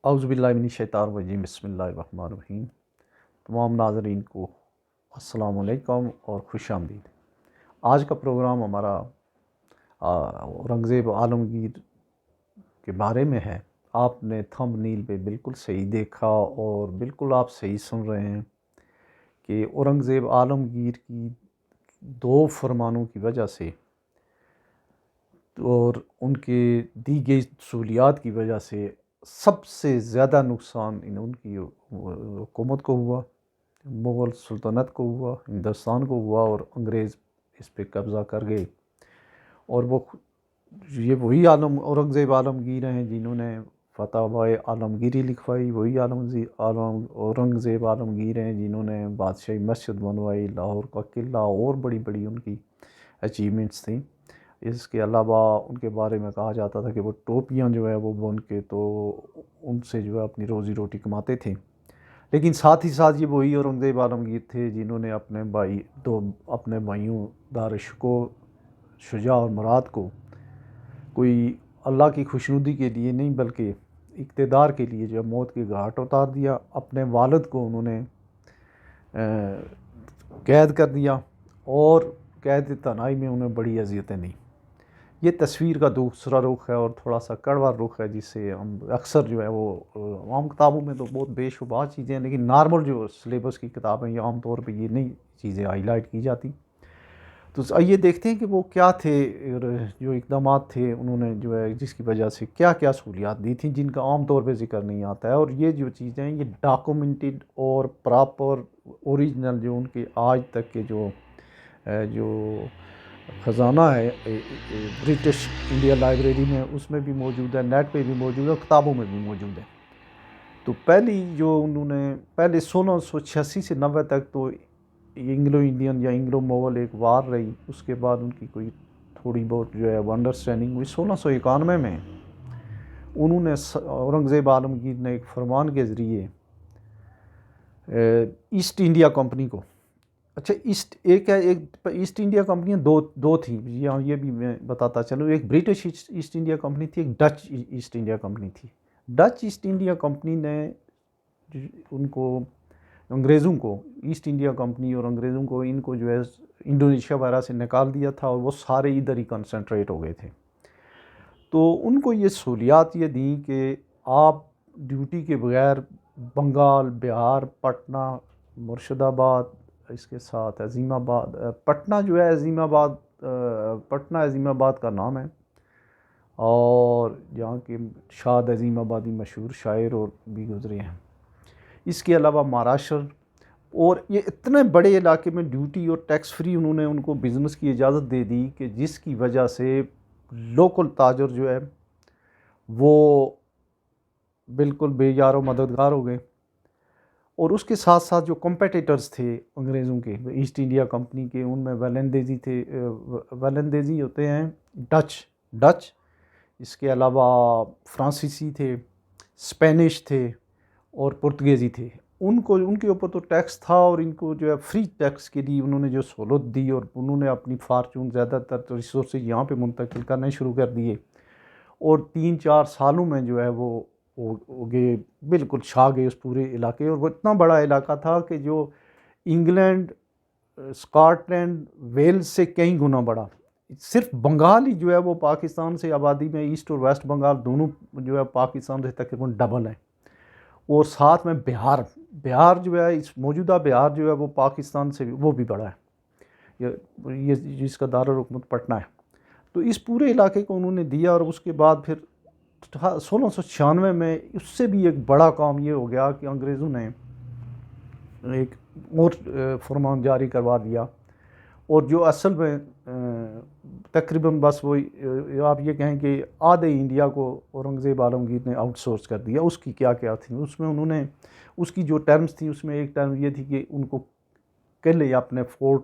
اعوذ باللہ من الشیطان الرجیم، بسم اللہ الرحمن الرحیم۔ تمام ناظرین کو السلام علیکم اور خوش آمدید۔ آج کا پروگرام ہمارا اورنگزیب عالمگیر کے بارے میں ہے۔ آپ نے تھمب نیل پہ بالکل صحیح دیکھا اور بالکل آپ صحیح سن رہے ہیں کہ اورنگزیب عالمگیر کی دو فرمانوں کی وجہ سے اور ان کے دی گئی سہولیات کی وجہ سے سب سے زیادہ نقصان ان کی حکومت کو ہوا، مغل سلطنت کو ہوا، ہندوستان کو ہوا، اور انگریز اس پہ قبضہ کر گئے۔ اور یہ وہی اورنگزیب عالمگیر ہیں جنہوں نے فتاوی عالمگیری لکھوائی، وہی اورنگزیب عالمگیر ہیں جنہوں نے بادشاہی مسجد بنوائی، لاہور کا قلعہ، اور بڑی بڑی ان کی اچیومنٹس تھیں۔ اس کے علاوہ ان کے بارے میں کہا جاتا تھا کہ وہ ٹوپیاں جو ہے وہ بن کے تو ان سے جو ہے اپنی روزی روٹی کماتے تھے۔ لیکن ساتھ ہی ساتھ یہ وہی اورنگزیب عالمگیر تھے جنہوں نے اپنے بھائیوں داراشکو، شجاع اور مراد کو کوئی اللہ کی خوشنودی کے لیے نہیں بلکہ اقتدار کے لیے جو موت کے گھاٹ اتار دیا۔ اپنے والد کو انہوں نے قید کر دیا اور قید تنہائی میں انہیں بڑی اذیتیں دیں۔ یہ تصویر کا دوسرا رخ ہے اور تھوڑا سا کڑوا رخ ہے، جس سے ہم اکثر جو ہے وہ عام کتابوں میں تو بہت بے شبہ چیزیں ہیں، لیکن نارمل جو سلیبس کی کتابیں یہ عام طور پہ یہ نہیں چیزیں ہائی لائٹ کی جاتی۔ تو آئیے دیکھتے ہیں کہ وہ کیا تھے، جو اقدامات تھے انہوں نے جو ہے جس کی وجہ سے کیا کیا سہولیات دی تھیں جن کا عام طور پہ ذکر نہیں آتا ہے۔ اور یہ جو چیزیں ہیں یہ ڈاکومنٹڈ اور پراپر اوریجنل جو ان کے آج تک کے جو خزانہ ہے برٹش انڈیا لائبریری میں، اس میں بھی موجود ہے، نیٹ پہ بھی موجود ہے، کتابوں میں بھی موجود ہے۔ تو پہلی جو انہوں نے پہلے 1686 سے 90 تک تو انگلو انڈین یا انگلو مغل ایک وار رہی، اس کے بعد ان کی کوئی تھوڑی بہت جو ہے انڈرسٹینڈنگ ہوئی۔ 1691 میں انہوں نے اورنگزیب عالمگیر نے ایک فرمان کے ذریعے ایسٹ انڈیا کمپنی کو، اچھا ایک ایسٹ انڈیا کمپنیاں دو تھیں، یہ بھی میں بتاتا چلوں۔ ایک برٹش ایسٹ انڈیا کمپنی تھی، ایک ڈچ ایسٹ انڈیا کمپنی تھی۔ ڈچ ایسٹ انڈیا کمپنی نے ان کو انگریزوں کو، ایسٹ انڈیا کمپنی اور انگریزوں کو ان کو جو ہے انڈونیشیا وغیرہ سے نکال دیا تھا اور وہ سارے ادھر ہی کنسنٹریٹ ہو گئے تھے۔ تو ان کو یہ سہولیات یہ دیں کہ آپ ڈیوٹی کے بغیر بنگال، بہار، پٹنہ، مرشد آباد، اس کے ساتھ عظیم آباد، پٹنہ جو ہے پٹنہ عظیم آباد کا نام ہے، اور جہاں کے شاد عظیم آبادی مشہور شاعر اور بھی گزرے ہیں۔ اس کے علاوہ مہاراشٹر، اور یہ اتنے بڑے علاقے میں ڈیوٹی اور ٹیکس فری انہوں نے ان کو بزنس کی اجازت دے دی کہ جس کی وجہ سے لوکل تاجر جو ہے وہ بالکل بے یار و مددگار ہو گئے۔ اور اس کے ساتھ ساتھ جو کمپیٹیٹرز تھے انگریزوں کے ایسٹ انڈیا کمپنی کے، ان میں ویلندیزی تھے، ویلندیزی ہوتے ہیں ڈچ، اس کے علاوہ فرانسیسی تھے، اسپینش تھے اور پرتگیزی تھے۔ ان کے اوپر تو ٹیکس تھا، اور ان کو جو ہے فری ٹیکس کے لیے انہوں نے جو سہولت دی، اور انہوں نے اپنی فارچون زیادہ تر ریسورسز یہاں پہ منتقل کرنے شروع کر دیے، اور 3-4 سالوں میں جو ہے وہ گئے، بالکل چھا گئے اس پورے علاقے۔ اور وہ اتنا بڑا علاقہ تھا کہ جو انگلینڈ، اسکاٹ لینڈ، ویلز سے کئی گنا بڑا۔ صرف بنگال ہی جو ہے وہ پاکستان سے آبادی میں ایسٹ اور ویسٹ بنگال دونوں جو ہے پاکستان سے تقریباً ڈبل ہے۔ اور ساتھ میں بہار جو ہے موجودہ بہار جو ہے وہ پاکستان سے وہ بھی بڑا ہے، یہ جس کا دارالحکومت پٹنہ ہے۔ تو اس پورے علاقے کو انہوں نے دیا، اور اس کے بعد پھر 1696 میں اس سے بھی ایک بڑا کام یہ ہو گیا کہ انگریزوں نے ایک اور فرمان جاری کروا دیا، اور جو اصل میں تقریباً بس وہی آپ یہ کہیں کہ آدھے انڈیا کو اورنگزیب عالمگیر نے آؤٹ سورس کر دیا۔ اس کی کیا تھی، اس میں انہوں نے اس کی جو ٹرمز تھیں، اس میں ایک ٹرم یہ تھی کہ ان کو قلعے اپنے فورٹ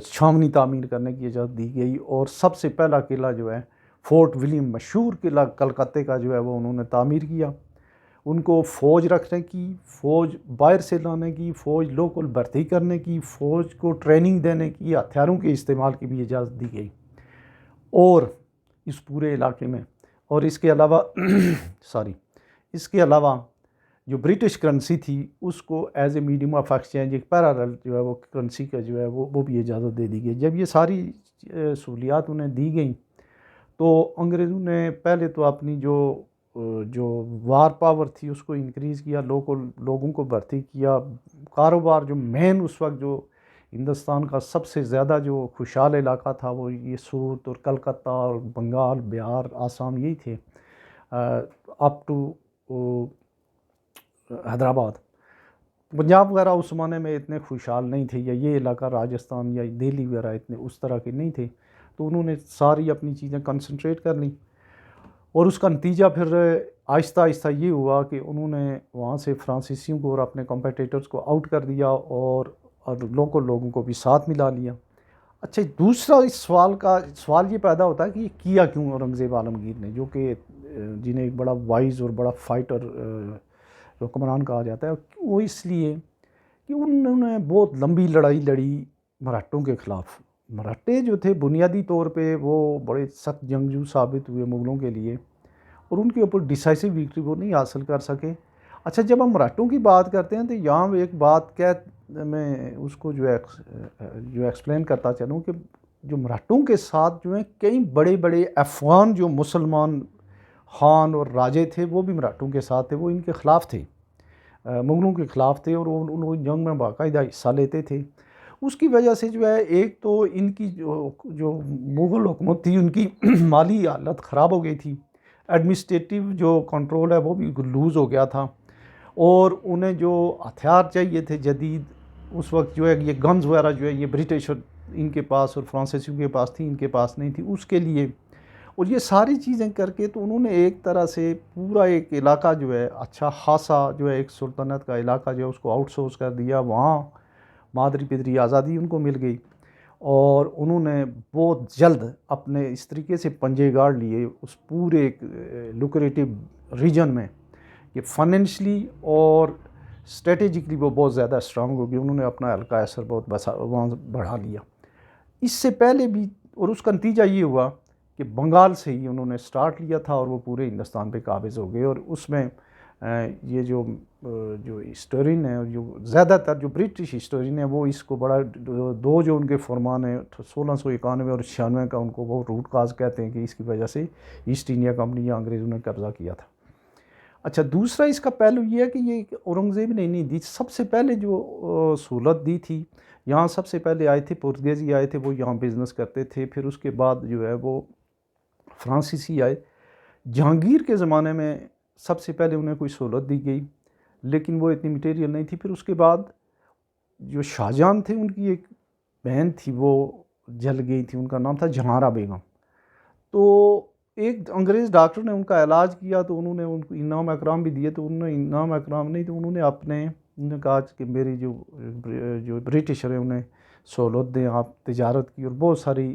چھاونی تعمیر کرنے کی اجازت دی گئی، اور سب سے پہلا قلعہ جو ہے فورٹ ولیم، مشہور قلعہ کلکتے کا جو ہے وہ انہوں نے تعمیر کیا۔ ان کو فوج رکھنے کی، فوج باہر سے لانے کی، فوج لوکل بھرتی کرنے کی، فوج کو ٹریننگ دینے کی، ہتھیاروں کے استعمال کی بھی اجازت دی گئی، اور اس پورے علاقے میں۔ اور اس کے علاوہ اس کے علاوہ جو برٹش کرنسی تھی اس کو as a medium of exchange ایک پیرالل جو ہے وہ کرنسی کا جو ہے وہ بھی اجازت دے دی گئی. جب یہ ساری سہولیات انہیں دی گئیں تو انگریزوں نے پہلے تو اپنی جو وار پاور تھی اس کو انکریز کیا, لوگوں کو بھرتی کیا. کاروبار جو مین اس وقت جو ہندوستان کا سب سے زیادہ جو خوشحال علاقہ تھا وہ یہ سورت اور کلکتہ اور بنگال, بہار, آسام یہی تھے اپ ٹو حیدرآباد. پنجاب وغیرہ اس زمانے میں اتنے خوشحال نہیں تھے, یا یہ علاقہ راجستھان یا دہلی وغیرہ اتنے اس طرح کے نہیں تھے. تو انہوں نے ساری اپنی چیزیں کنسنٹریٹ کر لیں, اور اس کا نتیجہ پھر آہستہ آہستہ یہ ہوا کہ انہوں نے وہاں سے فرانسیسیوں کو اور اپنے کمپیٹیٹرز کو آؤٹ کر دیا اور لوگوں کو بھی ساتھ ملا لیا. اچھا, دوسرا اس سوال یہ پیدا ہوتا ہے کہ یہ کیا کیوں اورنگزیب عالمگیر نے, جو کہ جنہیں ایک بڑا وائز اور بڑا فائٹر حکمران کہا جاتا ہے. وہ اس لیے کہ انہوں نے بہت لمبی لڑائی لڑی مراٹھوں کے خلاف. مراٹھے جو تھے بنیادی طور پہ وہ بڑے سخت جنگجو ثابت ہوئے مغلوں کے لیے, اور ان کے اوپر ڈیسائسو وکٹری وہ نہیں حاصل کر سکے. اچھا, جب ہم مراٹھوں کی بات کرتے ہیں تو یہاں ایک بات میں اس کو جو ایکسپلین کرتا چلوں کہ جو مراٹھوں کے ساتھ جو ہیں کئی بڑے بڑے افغان جو مسلمان خان اور راجے تھے وہ بھی مراٹھوں کے ساتھ تھے. وہ ان کے خلاف تھے, مغلوں کے خلاف تھے, اور وہ جنگ میں باقاعدہ حصہ لیتے تھے. اس کی وجہ سے جو ہے ایک تو ان کی جو مغل حکومت تھی ان کی مالی حالت خراب ہو گئی تھی, ایڈمنسٹریٹو جو کنٹرول ہے وہ بھی لوز ہو گیا تھا, اور انہیں جو ہتھیار چاہیے تھے جدید اس وقت جو ہے یہ گنز وغیرہ جو ہے یہ برٹش ان کے پاس اور فرانسیسیوں کے پاس تھی, ان کے پاس نہیں تھی. اس کے لیے اور یہ ساری چیزیں کر کے تو انہوں نے ایک طرح سے پورا ایک علاقہ جو ہے اچھا خاصا جو ہے ایک سلطنت کا علاقہ جو ہے اس کو آؤٹ سورس کر دیا. وہاں مادری پدری آزادی ان کو مل گئی, اور انہوں نے بہت جلد اپنے اس طریقے سے پنجے گاڑ لیے اس پورے ایک لوکریٹو ریجن میں کہ فائنینشلی اور اسٹریٹجکلی وہ بہت زیادہ اسٹرانگ ہو گئی. انہوں نے اپنا حلقہ اثر بہت وہاں بڑھا لیا. اس سے پہلے بھی, اور اس کا نتیجہ یہ ہوا کہ بنگال سے ہی انہوں نے سٹارٹ لیا تھا اور وہ پورے ہندوستان پہ قابض ہو گئے. اور اس میں یہ جو ہسٹورین ہیں, جو زیادہ تر جو برٹش ہسٹورین ہیں وہ اس کو بڑا دو جو ان کے فرمان ہیں 1691 اور 96 کا, ان کو وہ روٹ کاز کہتے ہیں کہ اس کی وجہ سے ایسٹ انڈیا کمپنی یا انگریزوں نے قبضہ کیا تھا. اچھا, دوسرا اس کا پہلو یہ ہے کہ یہ اورنگزیب نے نہیں دی. سب سے پہلے جو سہولت دی تھی یہاں سب سے پہلے آئے تھے پرتگیزی آئے تھے, وہ یہاں بزنس کرتے تھے. پھر اس کے بعد جو ہے وہ فرانسیسی آئے. جہانگیر کے زمانے میں سب سے پہلے انہیں کوئی سہولت دی گئی لیکن وہ اتنی میٹیریل نہیں تھی. پھر اس کے بعد جو شاہجہاں تھے ان کی ایک بہن تھی وہ جل گئی تھی, ان کا نام تھا جہاں بیگم. تو ایک انگریز ڈاکٹر نے ان کا علاج کیا تو انہوں نے ان کو انعام اکرام بھی دیے. تو انہوں نے انعام اکرام نہیں, تو انہوں نے کہا کہ میری جو برٹشر ہیں انہیں سہولت دیں, آپ تجارت کی, اور بہت ساری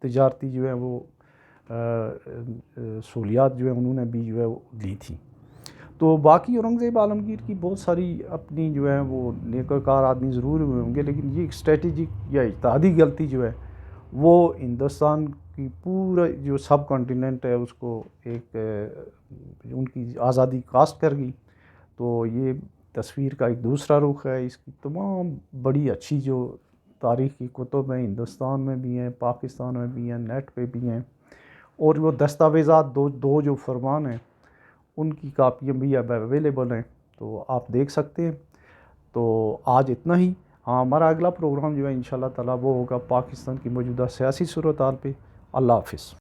تجارتی جو ہے وہ سہولیات جو ہے انہوں نے بھی جو ہے وہ لی تھی. تو باقی اورنگزیب عالمگیر کی بہت ساری اپنی جو ہے وہ نیکو کار آدمی ضرور ہوئے ہوں گے, لیکن یہ ایک اسٹریٹجک یا اجتہادی غلطی جو ہے وہ ہندوستان کی پورا جو سب کانٹیننٹ ہے اس کو ایک ان کی آزادی کاسٹ کر گئی. تو یہ تصویر کا ایک دوسرا رخ ہے. اس کی تمام بڑی اچھی جو تاریخی کتب ہیں ہندوستان میں بھی ہیں, پاکستان میں بھی ہیں, نیٹ پہ بھی ہیں, اور وہ دستاویزات دو جو فرمان ہیں ان کی کاپیاں بھی اب اویلیبل ہیں, تو آپ دیکھ سکتے ہیں. تو آج اتنا ہی. ہاں, ہمارا اگلا پروگرام جو ہے انشاءاللہ تعالیٰ وہ ہوگا پاکستان کی موجودہ سیاسی صورتحال پہ. اللہ حافظ.